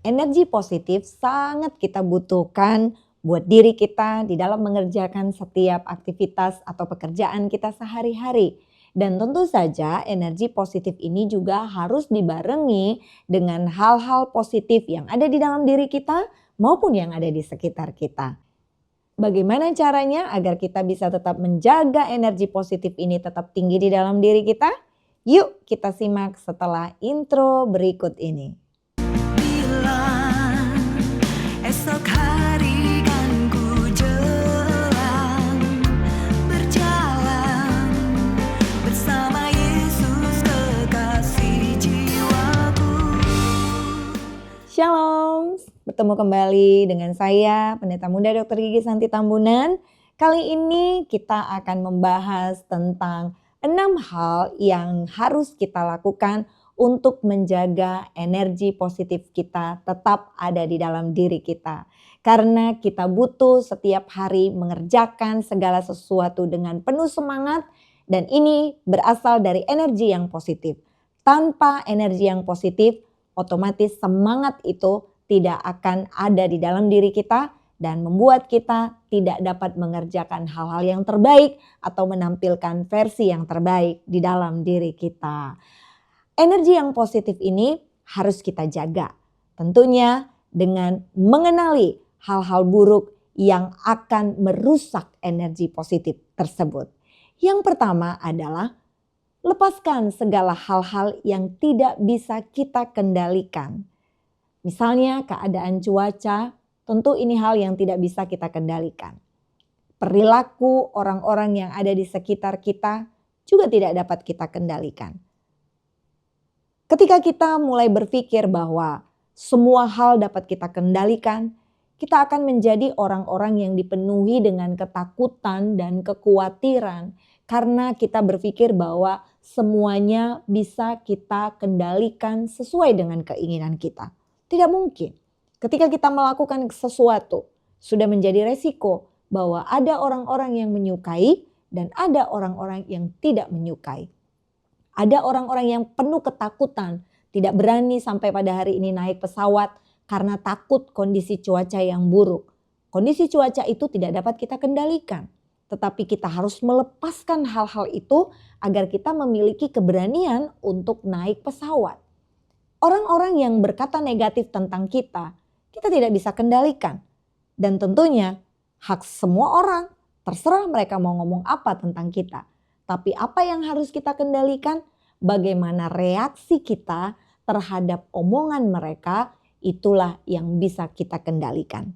Energi positif sangat kita butuhkan buat diri kita di dalam mengerjakan setiap aktivitas atau pekerjaan kita sehari-hari. Dan tentu saja energi positif ini juga harus dibarengi dengan hal-hal positif yang ada di dalam diri kita maupun yang ada di sekitar kita. Bagaimana caranya agar kita bisa tetap menjaga energi positif ini tetap tinggi di dalam diri kita? Yuk kita simak setelah intro berikut ini. Bilang esok hari kan ku jalan, berjalan bersama Yesus kekasih jiwaku. Shalom, bertemu kembali dengan saya Pendeta Muda Dr. Gigi Santi Tambunan. Kali ini kita akan membahas tentang 6 hal yang harus kita lakukan untuk menjaga energi positif kita tetap ada di dalam diri kita. Karena kita butuh setiap hari mengerjakan segala sesuatu dengan penuh semangat dan ini berasal dari energi yang positif. Tanpa energi yang positif, otomatis semangat itu tidak akan ada di dalam diri kita dan membuat kita tidak dapat mengerjakan hal-hal yang terbaik atau menampilkan versi yang terbaik di dalam diri kita. Energi yang positif ini harus kita jaga. Tentunya dengan mengenali hal-hal buruk yang akan merusak energi positif tersebut. Yang pertama adalah lepaskan segala hal-hal yang tidak bisa kita kendalikan. Misalnya keadaan cuaca, tentu ini hal yang tidak bisa kita kendalikan. Perilaku orang-orang yang ada di sekitar kita juga tidak dapat kita kendalikan. Ketika kita mulai berpikir bahwa semua hal dapat kita kendalikan, kita akan menjadi orang-orang yang dipenuhi dengan ketakutan dan kekhawatiran karena kita berpikir bahwa semuanya bisa kita kendalikan sesuai dengan keinginan kita. Tidak mungkin. Ketika kita melakukan sesuatu, sudah menjadi resiko bahwa ada orang-orang yang menyukai dan ada orang-orang yang tidak menyukai. Ada orang-orang yang penuh ketakutan, tidak berani sampai pada hari ini naik pesawat karena takut kondisi cuaca yang buruk. Kondisi cuaca itu tidak dapat kita kendalikan. Tetapi kita harus melepaskan hal-hal itu agar kita memiliki keberanian untuk naik pesawat. Orang-orang yang berkata negatif tentang kita tidak bisa kendalikan. Dan tentunya hak semua orang, terserah mereka mau ngomong apa tentang kita. Tapi apa yang harus kita kendalikan? Bagaimana reaksi kita terhadap omongan mereka, itulah yang bisa kita kendalikan.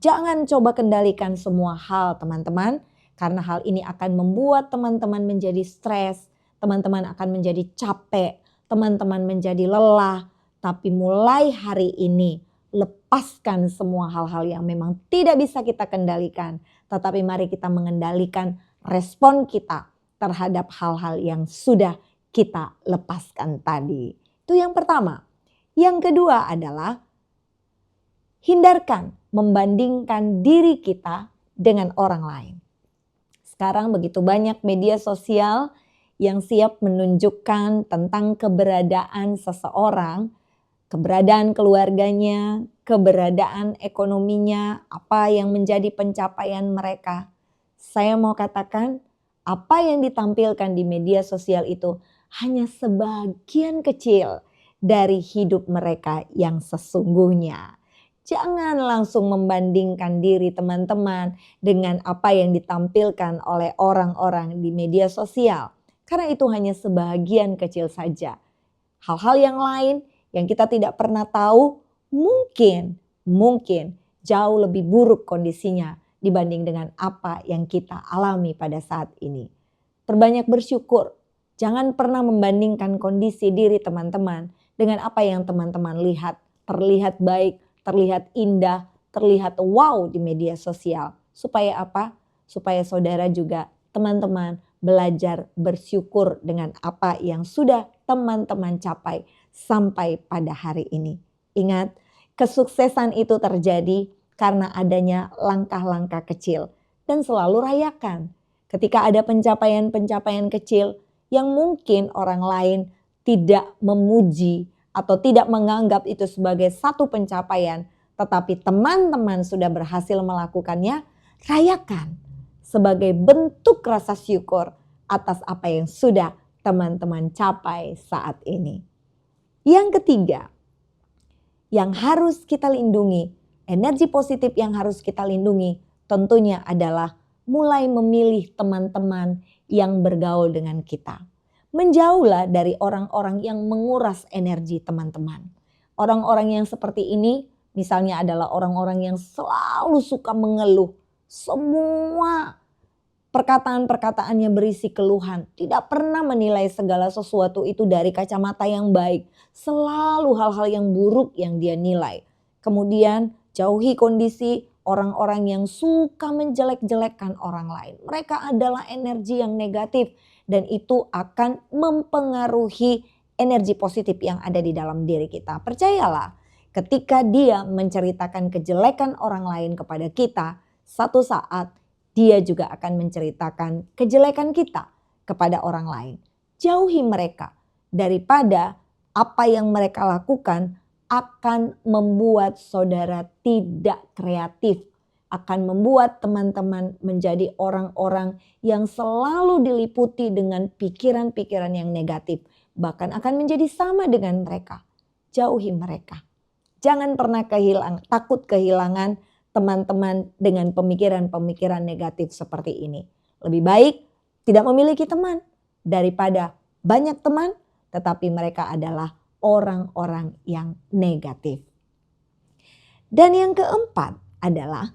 Jangan coba kendalikan semua hal teman-teman, karena hal ini akan membuat teman-teman menjadi stres, teman-teman akan menjadi capek, teman-teman menjadi lelah. Tapi mulai hari ini, lepaskan semua hal-hal yang memang tidak bisa kita kendalikan. Tetapi mari kita mengendalikan respon kita terhadap hal-hal yang sudah kita lepaskan tadi. Itu yang pertama. Yang kedua adalah hindarkan membandingkan diri kita dengan orang lain. Sekarang begitu banyak media sosial yang siap menunjukkan tentang keberadaan seseorang, keberadaan keluarganya, keberadaan ekonominya, apa yang menjadi pencapaian mereka. Saya mau katakan, apa yang ditampilkan di media sosial itu hanya sebagian kecil dari hidup mereka yang sesungguhnya. Jangan langsung membandingkan diri teman-teman dengan apa yang ditampilkan oleh orang-orang di media sosial. Karena itu hanya sebagian kecil saja. Hal-hal yang lain yang kita tidak pernah tahu mungkin jauh lebih buruk kondisinya dibanding dengan apa yang kita alami pada saat ini. Perbanyak bersyukur, jangan pernah membandingkan kondisi diri teman-teman dengan apa yang teman-teman lihat, terlihat baik, terlihat indah, terlihat wow di media sosial. Supaya apa? Supaya saudara juga teman-teman belajar bersyukur dengan apa yang sudah teman-teman capai sampai pada hari ini. Ingat, kesuksesan itu terjadi karena adanya langkah-langkah kecil dan selalu rayakan. Ketika ada pencapaian-pencapaian kecil yang mungkin orang lain tidak memuji atau tidak menganggap itu sebagai satu pencapaian, tetapi teman-teman sudah berhasil melakukannya, rayakan sebagai bentuk rasa syukur atas apa yang sudah teman-teman capai saat ini. Yang ketiga, yang harus kita lindungi, energi positif yang harus kita lindungi tentunya adalah mulai memilih teman-teman yang bergaul dengan kita. Menjauhlah dari orang-orang yang menguras energi teman-teman. Orang-orang yang seperti ini misalnya adalah orang-orang yang selalu suka mengeluh. Semua perkataan-perkataannya berisi keluhan. Tidak pernah menilai segala sesuatu itu dari kacamata yang baik. Selalu hal-hal yang buruk yang dia nilai. Kemudian jauhi kondisi orang-orang yang suka menjelek-jelekkan orang lain. Mereka adalah energi yang negatif. Dan itu akan mempengaruhi energi positif yang ada di dalam diri kita. Percayalah, ketika dia menceritakan kejelekan orang lain kepada kita, satu saat dia juga akan menceritakan kejelekan kita kepada orang lain. Jauhi mereka, daripada apa yang mereka lakukan akan membuat saudara tidak kreatif. Akan membuat teman-teman menjadi orang-orang yang selalu diliputi dengan pikiran-pikiran yang negatif. Bahkan akan menjadi sama dengan mereka. Jauhi mereka. Jangan pernah takut kehilangan teman-teman dengan pemikiran-pemikiran negatif seperti ini. Lebih baik tidak memiliki teman daripada banyak teman tetapi mereka adalah orang-orang yang negatif. Dan yang keempat adalah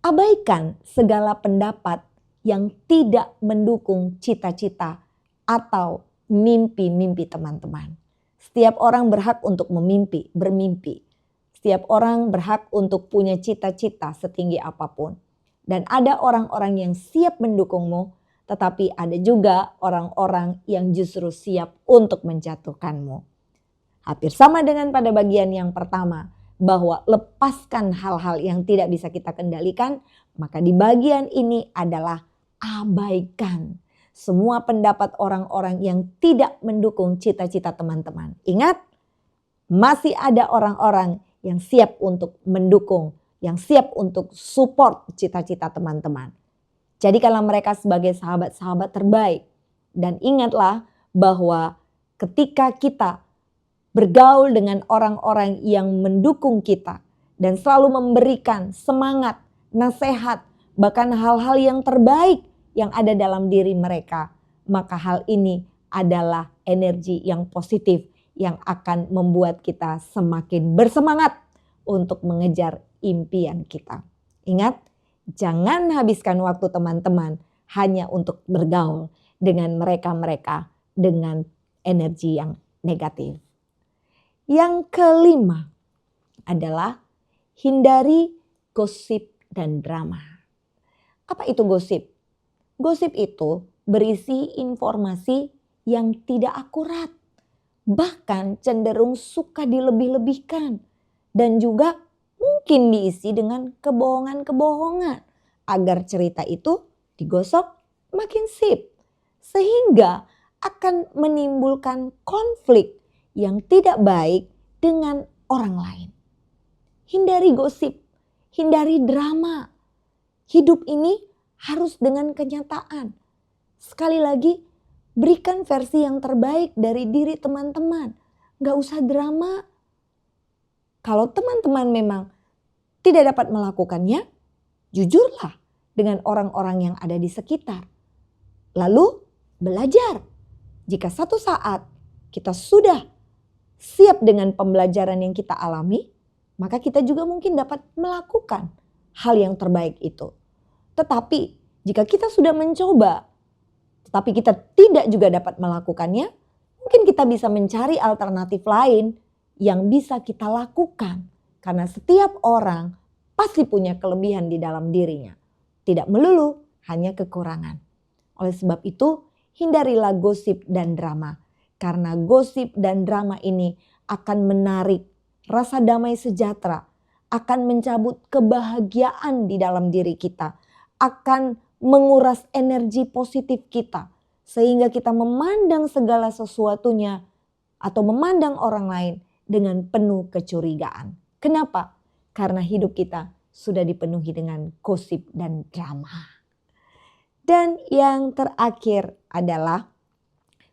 abaikan segala pendapat yang tidak mendukung cita-cita atau mimpi-mimpi teman-teman. Setiap orang berhak untuk bermimpi. Setiap orang berhak untuk punya cita-cita setinggi apapun. Dan ada orang-orang yang siap mendukungmu, tetapi ada juga orang-orang yang justru siap untuk menjatuhkanmu. Hampir sama dengan pada bagian yang pertama, bahwa lepaskan hal-hal yang tidak bisa kita kendalikan, maka di bagian ini adalah abaikan semua pendapat orang-orang yang tidak mendukung cita-cita teman-teman. Ingat, masih ada orang-orang yang siap untuk mendukung, yang siap untuk support cita-cita teman-teman. Jadikanlah mereka sebagai sahabat-sahabat terbaik. Dan ingatlah bahwa ketika kita bergaul dengan orang-orang yang mendukung kita dan selalu memberikan semangat, nasihat, bahkan hal-hal yang terbaik yang ada dalam diri mereka, maka hal ini adalah energi yang positif yang akan membuat kita semakin bersemangat untuk mengejar impian kita. Ingat, jangan habiskan waktu teman-teman hanya untuk bergaul dengan mereka-mereka dengan energi yang negatif. Yang kelima adalah hindari gosip dan drama. Apa itu gosip? Gosip itu berisi informasi yang tidak akurat, bahkan cenderung suka dilebih-lebihkan, dan juga mungkin diisi dengan kebohongan-kebohongan agar cerita itu digosok makin sip, sehingga akan menimbulkan konflik yang tidak baik dengan orang lain. Hindari gosip, hindari drama. Hidup ini harus dengan kenyataan. Sekali lagi, berikan versi yang terbaik dari diri teman-teman. Gak usah drama. Kalau teman-teman memang tidak dapat melakukannya, jujurlah dengan orang-orang yang ada di sekitar. Lalu belajar. Jika satu saat kita sudah siap dengan pembelajaran yang kita alami, maka kita juga mungkin dapat melakukan hal yang terbaik itu. Tetapi jika kita sudah mencoba, tetapi kita tidak juga dapat melakukannya, mungkin kita bisa mencari alternatif lain yang bisa kita lakukan. Karena setiap orang pasti punya kelebihan di dalam dirinya. Tidak melulu hanya kekurangan. Oleh sebab itu, hindarilah gosip dan drama. Karena gosip dan drama ini akan menarik rasa damai sejahtera, akan mencabut kebahagiaan di dalam diri kita, akan menguras energi positif kita, sehingga kita memandang segala sesuatunya atau memandang orang lain dengan penuh kecurigaan. Kenapa? Karena hidup kita sudah dipenuhi dengan gosip dan drama. Dan yang terakhir adalah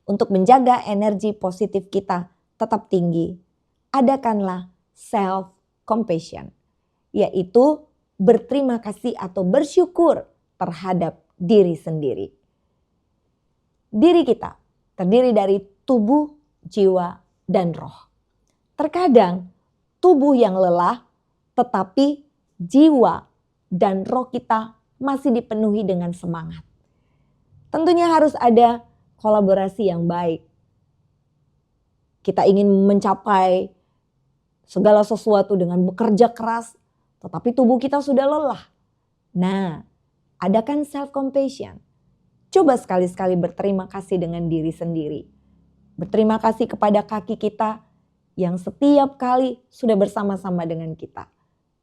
untuk menjaga energi positif kita tetap tinggi, adakanlah self-compassion, yaitu berterima kasih atau bersyukur terhadap diri sendiri. Diri kita terdiri dari tubuh, jiwa, dan roh. Terkadang tubuh yang lelah, tetapi jiwa dan roh kita masih dipenuhi dengan semangat. Tentunya harus ada kolaborasi yang baik. Kita ingin mencapai segala sesuatu dengan bekerja keras, tetapi tubuh kita sudah lelah. Nah, adakan self-compassion. Coba sekali-sekali berterima kasih dengan diri sendiri. Berterima kasih kepada kaki kita yang setiap kali sudah bersama-sama dengan kita.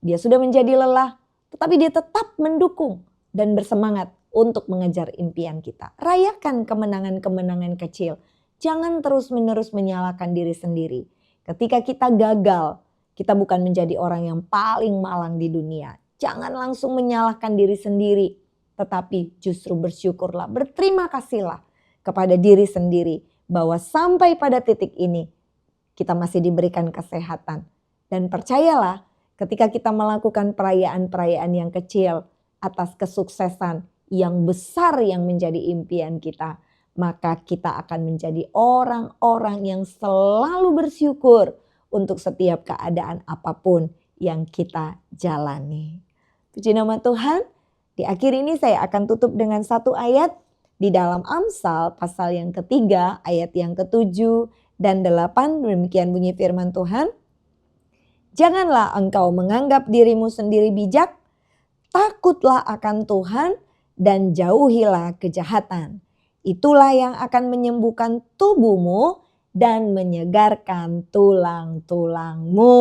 Dia sudah menjadi lelah, tetapi dia tetap mendukung dan bersemangat untuk mengejar impian kita. Rayakan kemenangan-kemenangan kecil. Jangan terus-menerus menyalahkan diri sendiri. Ketika kita gagal, kita bukan menjadi orang yang paling malang di dunia. Jangan langsung menyalahkan diri sendiri, tetapi justru bersyukurlah, berterima kasihlah kepada diri sendiri bahwa sampai pada titik ini kita masih diberikan kesehatan. Dan percayalah, ketika kita melakukan perayaan-perayaan yang kecil atas kesuksesan yang besar yang menjadi impian kita, maka kita akan menjadi orang-orang yang selalu bersyukur untuk setiap keadaan apapun yang kita jalani. Puji nama Tuhan. Di akhir ini saya akan tutup dengan satu ayat di dalam Amsal pasal yang ketiga, ayat yang ke-7 dan 8. Demikian bunyi firman Tuhan. Janganlah engkau menganggap dirimu sendiri bijak, takutlah akan Tuhan dan jauhilah kejahatan. Itulah yang akan menyembuhkan tubuhmu dan menyegarkan tulang-tulangmu.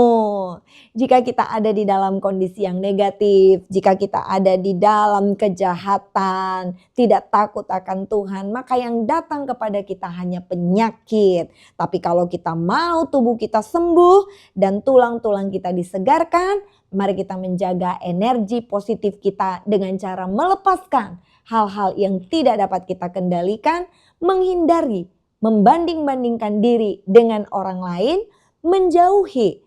Jika kita ada di dalam kondisi yang negatif, jika kita ada di dalam kejahatan, tidak takut akan Tuhan, maka yang datang kepada kita hanya penyakit. Tapi kalau kita mau tubuh kita sembuh dan tulang-tulang kita disegarkan, mari kita menjaga energi positif kita dengan cara melepaskan hal-hal yang tidak dapat kita kendalikan, menghindari membanding-bandingkan diri dengan orang lain, menjauhi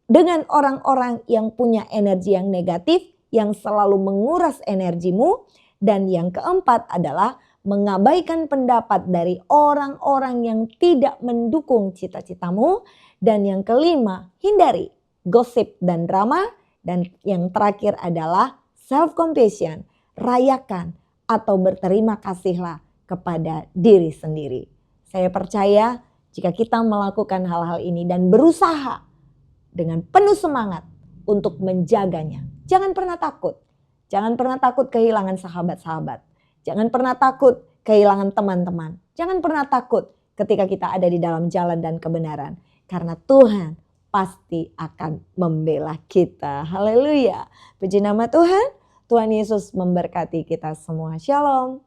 dengan orang-orang yang punya energi yang negatif, yang selalu menguras energimu. Dan yang keempat adalah mengabaikan pendapat dari orang-orang yang tidak mendukung cita-citamu. Dan yang kelima, hindari gosip dan drama. Dan yang terakhir adalah self-compassion, rayakan atau berterima kasihlah kepada diri sendiri. Saya percaya jika kita melakukan hal-hal ini dan berusaha dengan penuh semangat untuk menjaganya. Jangan pernah takut. Jangan pernah takut kehilangan sahabat-sahabat. Jangan pernah takut kehilangan teman-teman. Jangan pernah takut ketika kita ada di dalam jalan dan kebenaran. Karena Tuhan pasti akan membela kita. Haleluya. Puji nama Tuhan. Tuhan Yesus memberkati kita semua. Shalom.